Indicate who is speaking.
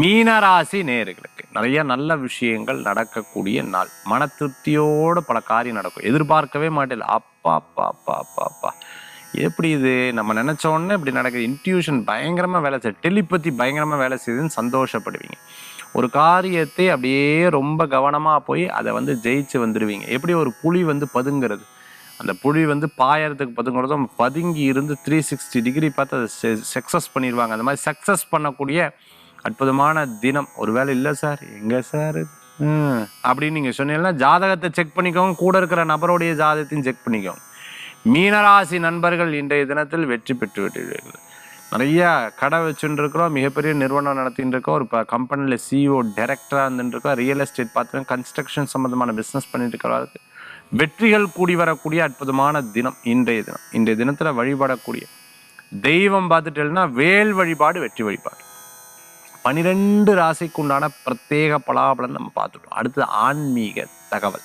Speaker 1: மீனராசி நேயர்களுக்கு நிறைய நல்ல விஷயங்கள் நடக்கக்கூடிய நாள். மன திருப்தியோட பல காரியம் நடக்கும். எதிர்பார்க்கவே மாட்டேன். அப்பா அப்பா அப்பா அப்பா அப்பா எப்படி இது நம்ம நினைச்ச உடனே இப்படி நடக்குது. இன்ட்யூஷன் பயங்கரமா வேலை செய்யுது, டெலிபதி பயங்கரமா வேலை செய்யுதுன்னு சந்தோஷப்படுவீங்க. ஒரு காரியத்தை அப்படியே ரொம்ப கவனமா போய் அதை ஜெயிச்சு வந்துடுவீங்க. எப்படி ஒரு புலி பதுங்கிறது, அந்த புலி பாயறதுக்கு பதுங்கிறதும் பதுங்கி இருந்து 360 டிகிரி பார்த்து அதை சக்ஸஸ் பண்ணிடுவாங்க. அந்த மாதிரி சக்ஸஸ் பண்ணக்கூடிய அற்புதமான தினம். ஒருவேளை இல்லை சார் எங்க சார் அப்படின்னு நீங்க சொன்னீங்கன்னா ஜாதகத்தை செக் பண்ணிக்கோங்க, கூட இருக்கிற நபருடைய ஜாதகத்தையும் செக் பண்ணிக்கோங்க. மீனராசி நண்பர்கள் இன்றைய தினத்தில் வெற்றி பெற்று விட்டீர்கள். நிறைய கடை வச்சுட்டு இருக்கிறோம், மிகப்பெரிய நிறுவனம் நடத்திட்டு இருக்கோம், ஒரு கம்பெனியில் சிஇஓ டைரக்டராக இருந்துட்டு இருக்கோம், ரியல் எஸ்டேட் பார்த்துட்டு கன்ஸ்ட்ரக்ஷன் சம்மந்தமான பிஸ்னஸ் பண்ணிட்டு இருக்கிறவர்களுக்கு வெற்றிகள் கூடி வரக்கூடிய அற்புதமான தினம் இன்றைய தினம். இன்றைய தினத்தில் வழிபடக்கூடிய தெய்வம் பார்த்துட்டேன்னா வேல் வழிபாடு, வெற்றி வழிபாடு. 12 ராசிக்கு உண்டான பிரத்யேக பலாபலன் நம்ம பார்த்துட்டோம். அடுத்து ஆன்மீக தகவல்.